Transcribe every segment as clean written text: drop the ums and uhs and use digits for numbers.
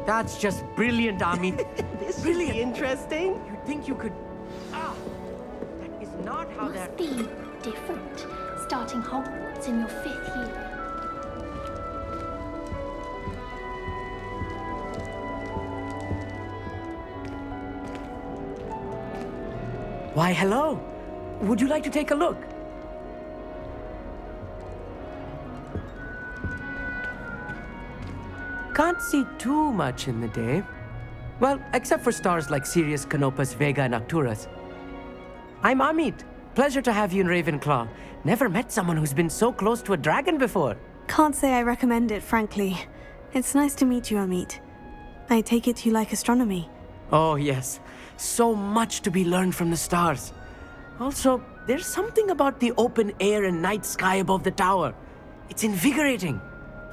That's just brilliant, Ami. This should be interesting. You'd think you could... Ah! That is not how Must be different, starting Hogwarts in your 5th year. Why, hello. Would you like to take a look? Can't see too much in the day. Well, except for stars like Sirius, Canopus, Vega, and Arcturus. I'm Amit. Pleasure to have you in Ravenclaw. Never met someone who's been so close to a dragon before. Can't say I recommend it, frankly. It's nice to meet you, Amit. I take it you like astronomy. Oh, yes. So much to be learned from the stars. Also, there's something about the open air and night sky above the tower. It's invigorating.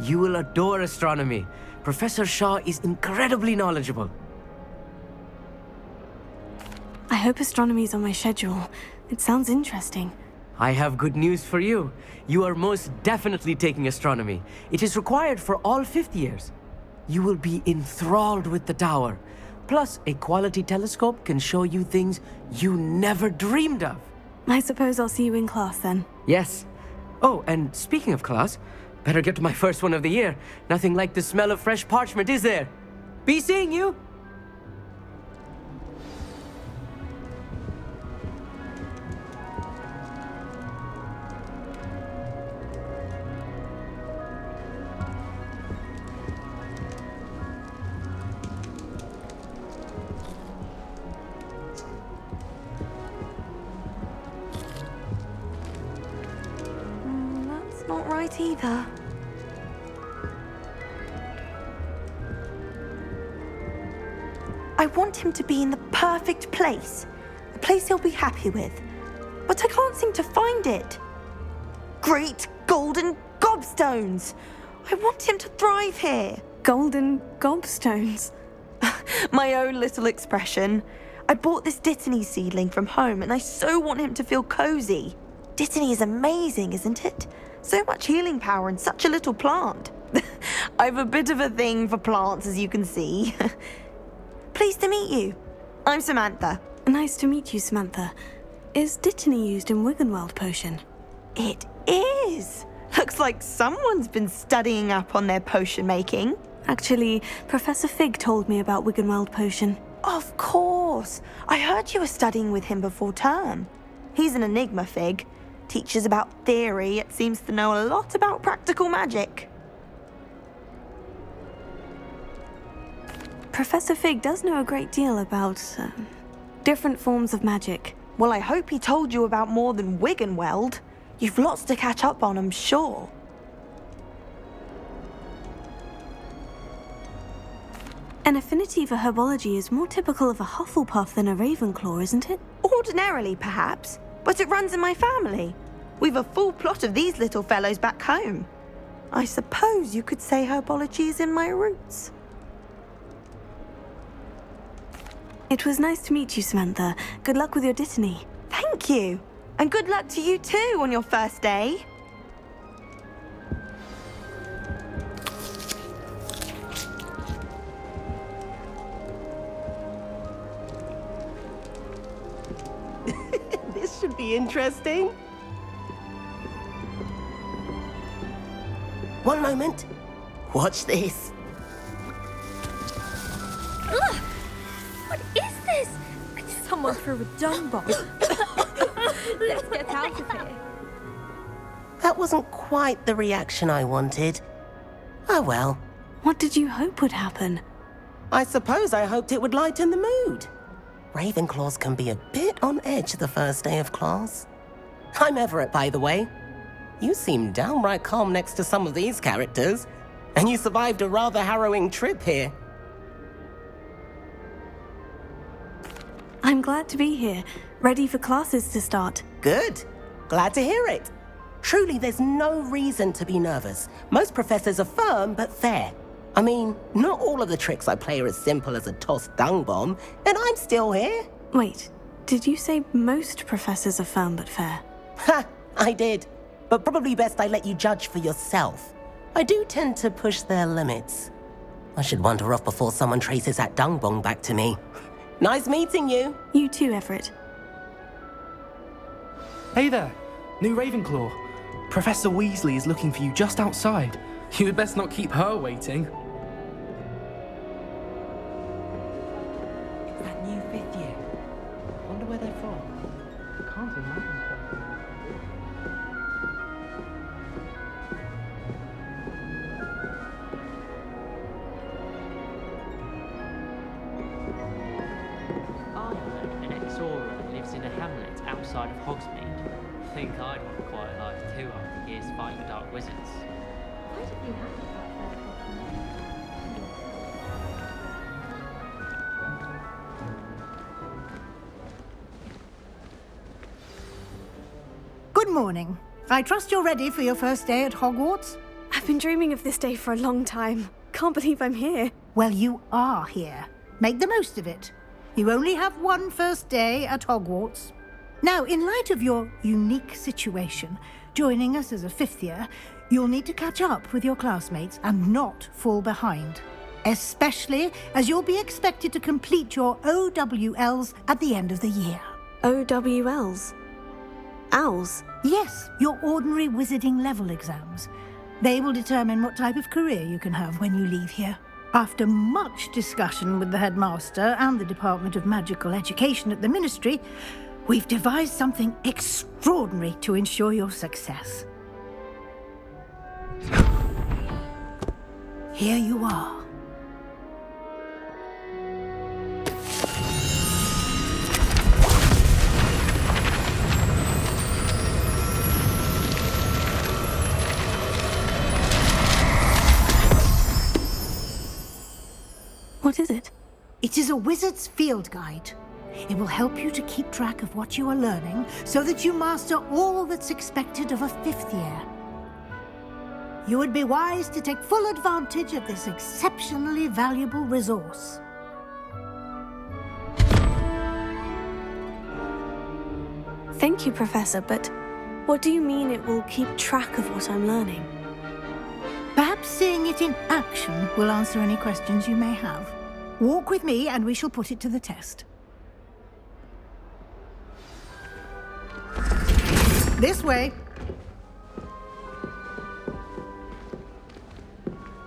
You will adore astronomy. Professor Shaw is incredibly knowledgeable. I hope astronomy's on my schedule. It sounds interesting. I have good news for you. You are most definitely taking astronomy. It is required for all 5th years. You will be enthralled with the tower. Plus, a quality telescope can show you things you never dreamed of. I suppose I'll see you in class then. Yes. Oh, and speaking of class, better get to my first one of the year. Nothing like the smell of fresh parchment, is there? Be seeing you! That's not right either. I want him to be in the perfect place. A place he'll be happy with. But I can't seem to find it. Great golden gobstones! I want him to thrive here. Golden gobstones. My own little expression. I bought this Dittany seedling from home and I so want him to feel cozy. Dittany is amazing, isn't it? So much healing power in such a little plant. I've a bit of a thing for plants, as you can see. Pleased to meet you. I'm Samantha. Nice to meet you, Samantha. Is Dittany used in Wiggenweld potion? It is. Looks like someone's been studying up on their potion making. Actually, Professor Fig told me about Wiggenweld potion. Of course. I heard you were studying with him before term. He's an enigma, Fig. Teaches about theory, yet seems to know a lot about practical magic. Professor Fig does know a great deal about different forms of magic. Well, I hope he told you about more than Wiggenweld. You've lots to catch up on, I'm sure. An affinity for herbology is more typical of a Hufflepuff than a Ravenclaw, isn't it? Ordinarily, perhaps, but it runs in my family. We've a full plot of these little fellows back home. I suppose you could say herbology is in my roots. It was nice to meet you, Samantha. Good luck with your Dittany. Thank you. And good luck to you too on your first day. This should be interesting. One moment. Watch this. Ugh! What is this? Someone threw a dung bomb. Let's get out of here. That wasn't quite the reaction I wanted. Oh well. What did you hope would happen? I suppose I hoped it would lighten the mood. Ravenclaws can be a bit on edge the first day of class. I'm Everett, by the way. You seem downright calm next to some of these characters, and you survived a rather harrowing trip here. I'm glad to be here, ready for classes to start. Good. Glad to hear it. Truly, there's no reason to be nervous. Most professors are firm but fair. I mean, not all of the tricks I play are as simple as a tossed dung bomb, and I'm still here. Wait, did you say most professors are firm but fair? Ha, I did. But probably best I let you judge for yourself. I do tend to push their limits. I should wander off before someone traces that dung bong back to me. Nice meeting you. You too, Everett. Hey there, new Ravenclaw. Professor Weasley is looking for you just outside. You had best not keep her waiting. It's that new fifth year. Wonder where they're from. Can't imagine. I heard an ex-Auror lives in a hamlet outside of Hogsmeade. I think I'd want a quiet life too after years fighting dark wizards. Why did you have to fight Good morning. I trust you're ready for your first day at Hogwarts? I've been dreaming of this day for a long time. Can't believe I'm here. Well, you are here. Make the most of it. You only have one first day at Hogwarts. Now, in light of your unique situation, joining us as a fifth year, you'll need to catch up with your classmates and not fall behind. Especially as you'll be expected to complete your OWLs at the end of the year. OWLs? Owls? Yes, your ordinary wizarding level exams. They will determine what type of career you can have when you leave here. After much discussion with the headmaster and the Department of Magical Education at the Ministry, we've devised something extraordinary to ensure your success. Here you are. What is it? It is a wizard's field guide. It will help you to keep track of what you are learning so that you master all that's expected of a fifth year. You would be wise to take full advantage of this exceptionally valuable resource. Thank you, Professor, but what do you mean it will keep track of what I'm learning? Perhaps seeing it in action will answer any questions you may have. Walk with me and we shall put it to the test. This way.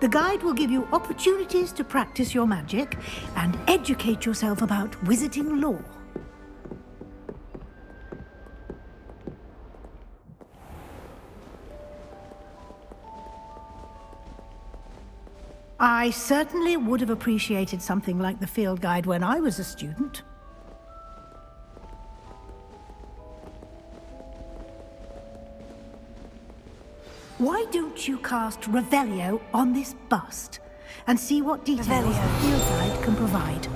The guide will give you opportunities to practice your magic and educate yourself about wizarding lore. I certainly would have appreciated something like the field guide when I was a student. Why don't you cast Revelio on this bust and see what details the field guide can provide?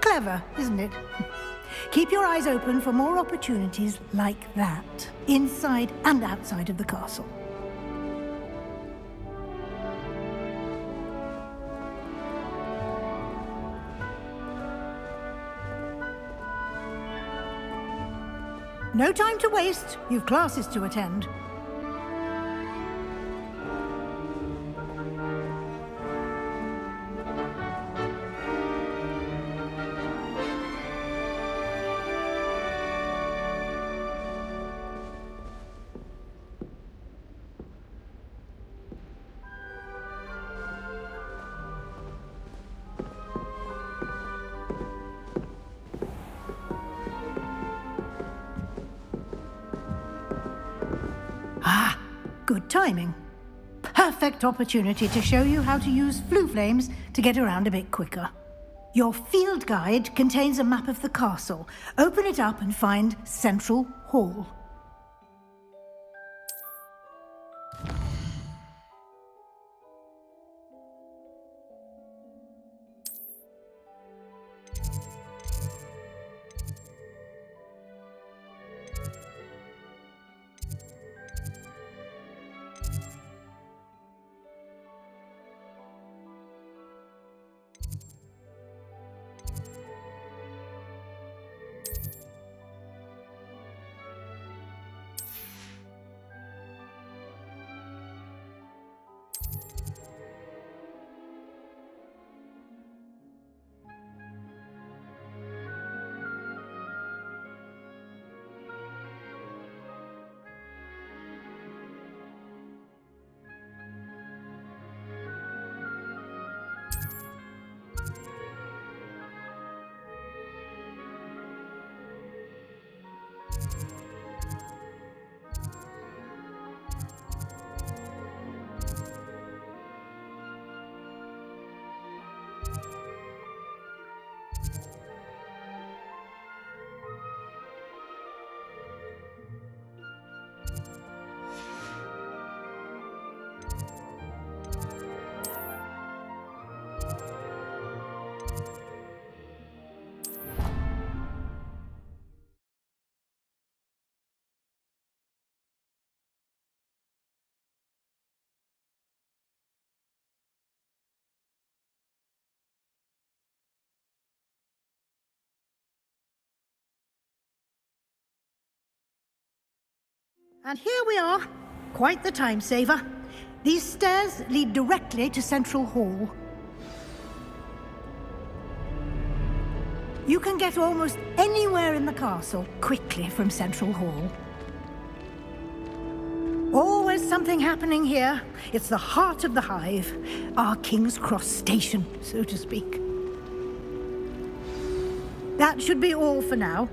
Clever, isn't it? Keep your eyes open for more opportunities like that, inside and outside of the castle. No time to waste. You've classes to attend. Good timing. Perfect opportunity to show you how to use flue flames to get around a bit quicker. Your field guide contains a map of the castle. Open it up and find Central Hall. And here we are. Quite the time saver. These stairs lead directly to Central Hall. You can get almost anywhere in the castle quickly from Central Hall. Always something happening here. It's the heart of the hive, our King's Cross station, so to speak. That should be all for now.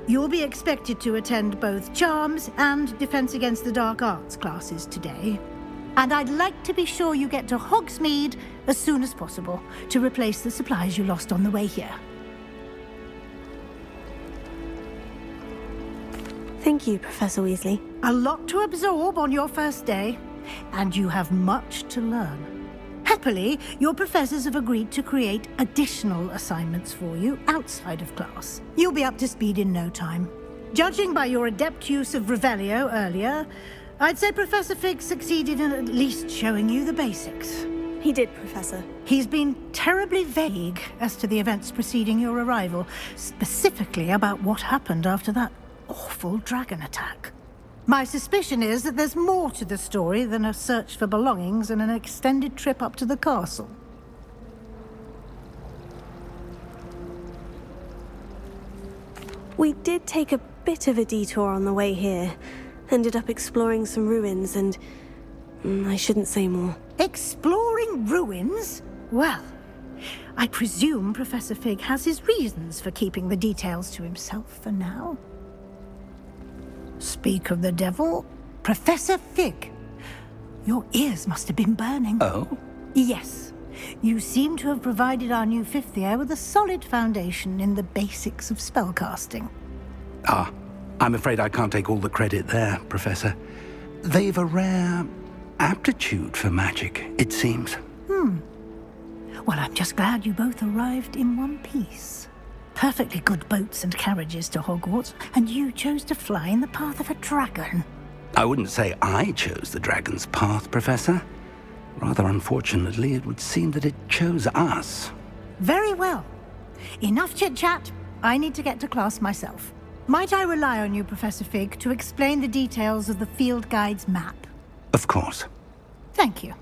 You'll be expected to attend both Charms and Defense Against the Dark Arts classes today. And I'd like to be sure you get to Hogsmeade as soon as possible to replace the supplies you lost on the way here. Thank you, Professor Weasley. A lot to absorb on your first day, and you have much to learn. Happily, your professors have agreed to create additional assignments for you outside of class. You'll be up to speed in no time. Judging by your adept use of Revelio earlier, I'd say Professor Fig succeeded in at least showing you the basics. He did, Professor. He's been terribly vague as to the events preceding your arrival, specifically about what happened after that awful dragon attack. My suspicion is that there's more to the story than a search for belongings and an extended trip up to the castle. We did take a bit of a detour on the way here. Ended up exploring some ruins and... I shouldn't say more. Exploring ruins? Well, I presume Professor Fig has his reasons for keeping the details to himself for now. Speak of the devil, Professor Fig. Your ears must have been burning. Oh? Yes. You seem to have provided our new fifth year with a solid foundation in the basics of spellcasting. Ah, I'm afraid I can't take all the credit there, Professor. They've a rare aptitude for magic, it seems. Well, I'm just glad you both arrived in one piece. Perfectly good boats and carriages to Hogwarts, and you chose to fly in the path of a dragon. I wouldn't say I chose the dragon's path, Professor. Rather unfortunately, it would seem that it chose us. Very well. Enough chit-chat. I need to get to class myself. Might I rely on you, Professor Fig, to explain the details of the field guide's map? Of course. Thank you.